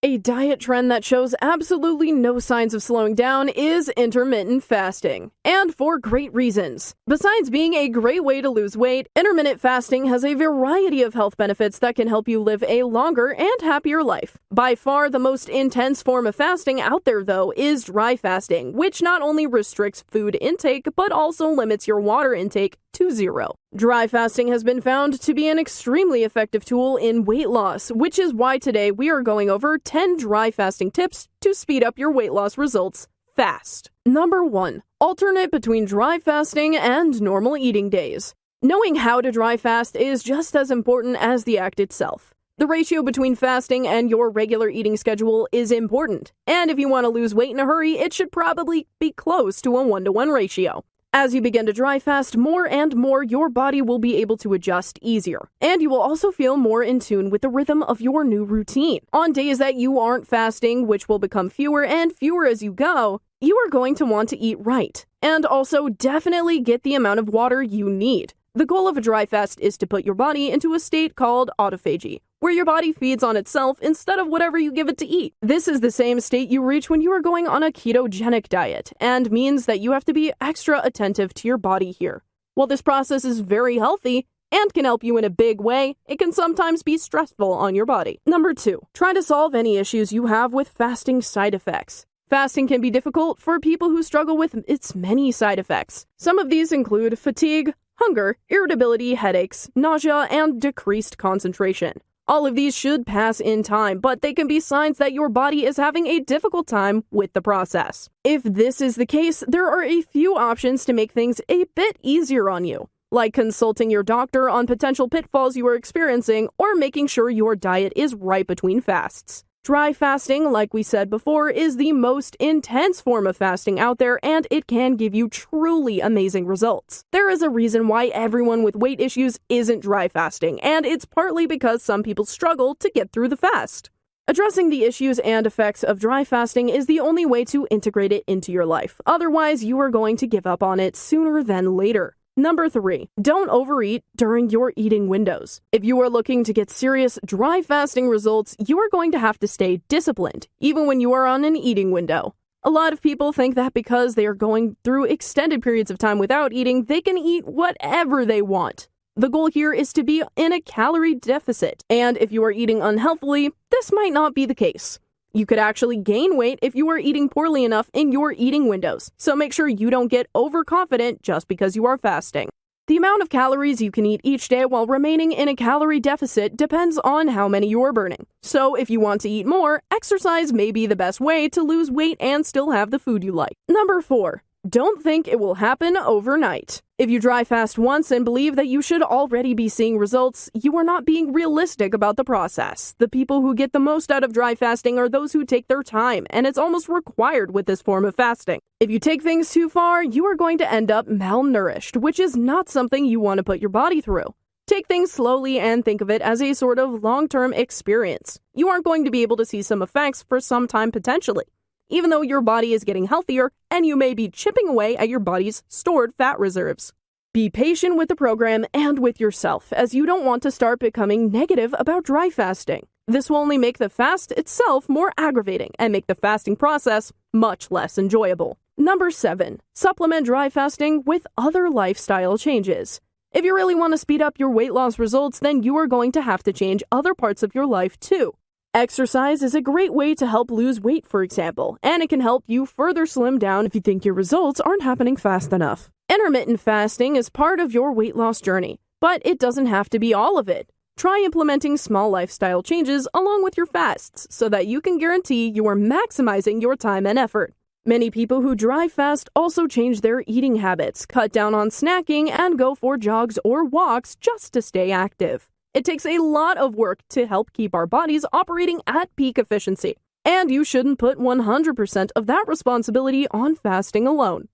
A diet trend that shows absolutely no signs of slowing down is intermittent fasting, and for great reasons. Besides being a great way to lose weight, intermittent fasting has a variety of health benefits that can help you live a longer and happier life. By far the most intense form of fasting out there, though, is dry fasting, which not only restricts food intake, but also limits your water intake to zero. Dry fasting has been found to be an extremely effective tool in weight loss, which is why today we are going over 10 dry fasting tips to speed up your weight loss results fast. Number 1. Alternate between dry fasting and normal eating days. Knowing how to dry fast is just as important as the act itself. The ratio between fasting and your regular eating schedule is important, and if you want to lose weight in a hurry, it should probably be close to a 1-to-1 ratio. As you begin to dry fast more and more, your body will be able to adjust easier, and you will also feel more in tune with the rhythm of your new routine. On days that you aren't fasting, which will become fewer and fewer as you go, you are going to want to eat right, and also definitely get the amount of water you need. The goal of a dry fast is to put your body into a state called autophagy, where your body feeds on itself instead of whatever you give it to eat. This is the same state you reach when you are going on a ketogenic diet, and means that you have to be extra attentive to your body here. While this process is very healthy and can help you in a big way, it can sometimes be stressful on your body. Number 2, try to solve any issues you have with fasting side effects. Fasting can be difficult for people who struggle with its many side effects. Some of these include fatigue, hunger, irritability, headaches, nausea, and decreased concentration. All of these should pass in time, but they can be signs that your body is having a difficult time with the process. If this is the case, there are a few options to make things a bit easier on you, like consulting your doctor on potential pitfalls you are experiencing or making sure your diet is right between fasts. Dry fasting, like we said before, is the most intense form of fasting out there, and it can give you truly amazing results. There is a reason why everyone with weight issues isn't dry fasting, and it's partly because some people struggle to get through the fast. Addressing the issues and effects of dry fasting is the only way to integrate it into your life. Otherwise, you are going to give up on it sooner than later. Number 3, don't overeat during your eating windows. If you are looking to get serious dry fasting results, you are going to have to stay disciplined, even when you are on an eating window. A lot of people think that because they are going through extended periods of time without eating, they can eat whatever they want. The goal here is to be in a calorie deficit, and if you are eating unhealthily, this might not be the case. You could actually gain weight if you are eating poorly enough in your eating windows, so make sure you don't get overconfident just because you are fasting. The amount of calories you can eat each day while remaining in a calorie deficit depends on how many you are burning. So if you want to eat more, exercise may be the best way to lose weight and still have the food you like. Number 4, don't think it will happen overnight. If you dry fast once and believe that you should already be seeing results, you are not being realistic about the process. The people who get the most out of dry fasting are those who take their time, and it's almost required with this form of fasting. If you take things too far, you are going to end up malnourished, which is not something you want to put your body through. Take things slowly and think of it as a sort of long-term experience. You aren't going to be able to see some effects for some time potentially, even though your body is getting healthier and you may be chipping away at your body's stored fat reserves. Be patient with the program and with yourself, as you don't want to start becoming negative about dry fasting. This will only make the fast itself more aggravating and make the fasting process much less enjoyable. Number 7, supplement dry fasting with other lifestyle changes. If you really want to speed up your weight loss results, then you are going to have to change other parts of your life too. Exercise is a great way to help lose weight, for example, and it can help you further slim down if you think your results aren't happening fast enough. Intermittent fasting is part of your weight loss journey, but it doesn't have to be all of it. Try implementing small lifestyle changes along with your fasts so that you can guarantee you are maximizing your time and effort. Many people who dry fast also change their eating habits, cut down on snacking, and go for jogs or walks just to stay active. It takes a lot of work to help keep our bodies operating at peak efficiency, and you shouldn't put 100% of that responsibility on fasting alone.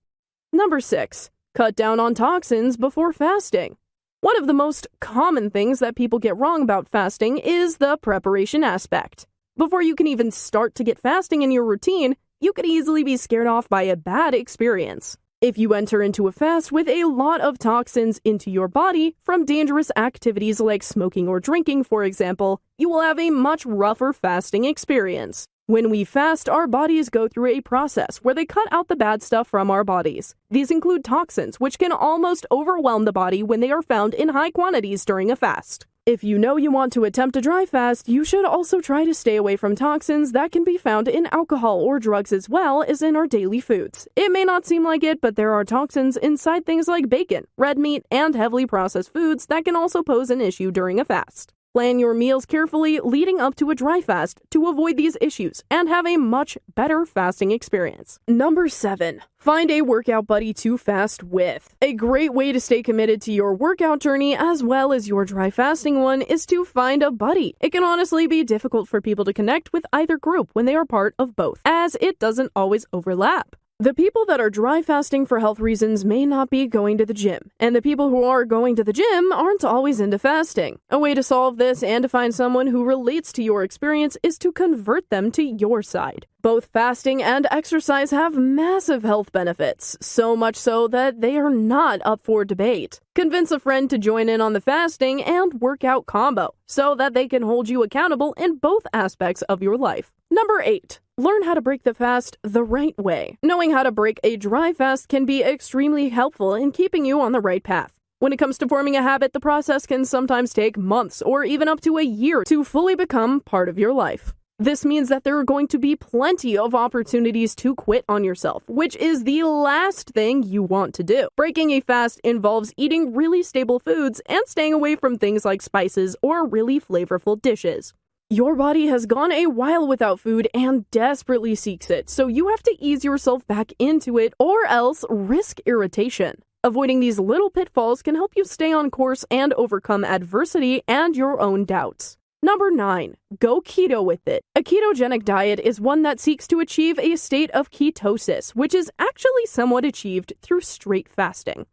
Number 6, cut down on toxins before fasting. One of the most common things that people get wrong about fasting is the preparation aspect. Before you can even start to get fasting in your routine, you could easily be scared off by a bad experience. If you enter into a fast with a lot of toxins into your body from dangerous activities like smoking or drinking, for example, you will have a much rougher fasting experience. When we fast, our bodies go through a process where they cut out the bad stuff from our bodies. These include toxins, which can almost overwhelm the body when they are found in high quantities during a fast. If you know you want to attempt a dry fast, you should also try to stay away from toxins that can be found in alcohol or drugs as well as in our daily foods. It may not seem like it, but there are toxins inside things like bacon, red meat, and heavily processed foods that can also pose an issue during a fast. Plan your meals carefully leading up to a dry fast to avoid these issues and have a much better fasting experience. Number 7. Find a workout buddy to fast with. A great way to stay committed to your workout journey as well as your dry fasting one is to find a buddy. It can honestly be difficult for people to connect with either group when they are part of both, as it doesn't always overlap. The people that are dry fasting for health reasons may not be going to the gym, and the people who are going to the gym aren't always into fasting. A way to solve this and to find someone who relates to your experience is to convert them to your side. Both fasting and exercise have massive health benefits, so much so that they are not up for debate. Convince a friend to join in on the fasting and workout combo so that they can hold you accountable in both aspects of your life. Number 8. Learn how to break the fast the right way. Knowing how to break a dry fast can be extremely helpful in keeping you on the right path. When it comes to forming a habit, the process can sometimes take months or even up to a year to fully become part of your life. This means that there are going to be plenty of opportunities to quit on yourself, which is the last thing you want to do. Breaking a fast involves eating really stable foods and staying away from things like spices or really flavorful dishes. Your body has gone a while without food and desperately seeks it, so you have to ease yourself back into it or else risk irritation. Avoiding these little pitfalls can help you stay on course and overcome adversity and your own doubts. Number 9. Go keto with it. A ketogenic diet is one that seeks to achieve a state of ketosis, which is actually somewhat achieved through straight fasting.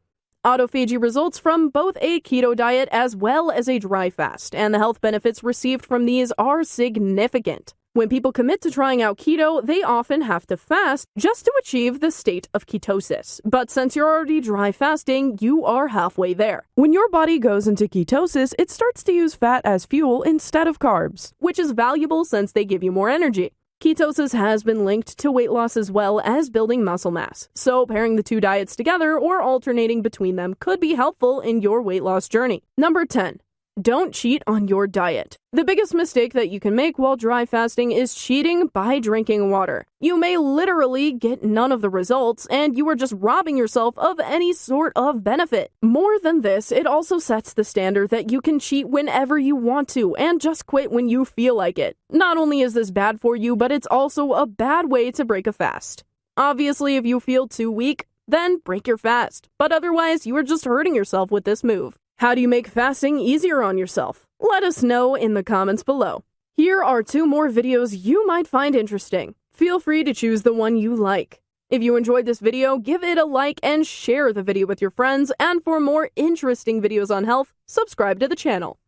Autophagy results from both a keto diet as well as a dry fast, and the health benefits received from these are significant. When people commit to trying out keto, they often have to fast just to achieve the state of ketosis. But since you're already dry fasting, you are halfway there. When your body goes into ketosis, it starts to use fat as fuel instead of carbs, which is valuable since they give you more energy. Ketosis has been linked to weight loss as well as building muscle mass, so pairing the two diets together or alternating between them could be helpful in your weight loss journey. Number 10. Don't cheat on your diet. The biggest mistake that you can make while dry fasting is cheating by drinking water. You may literally get none of the results, and you are just robbing yourself of any sort of benefit. More than this, it also sets the standard that you can cheat whenever you want to and just quit when you feel like it. Not only is this bad for you, but it's also a bad way to break a fast. Obviously, if you feel too weak, then break your fast. But otherwise, you are just hurting yourself with this move. How do you make fasting easier on yourself? Let us know in the comments below. Here are 2 more videos you might find interesting. Feel free to choose the one you like. If you enjoyed this video, give it a like and share the video with your friends. And for more interesting videos on health, subscribe to the channel.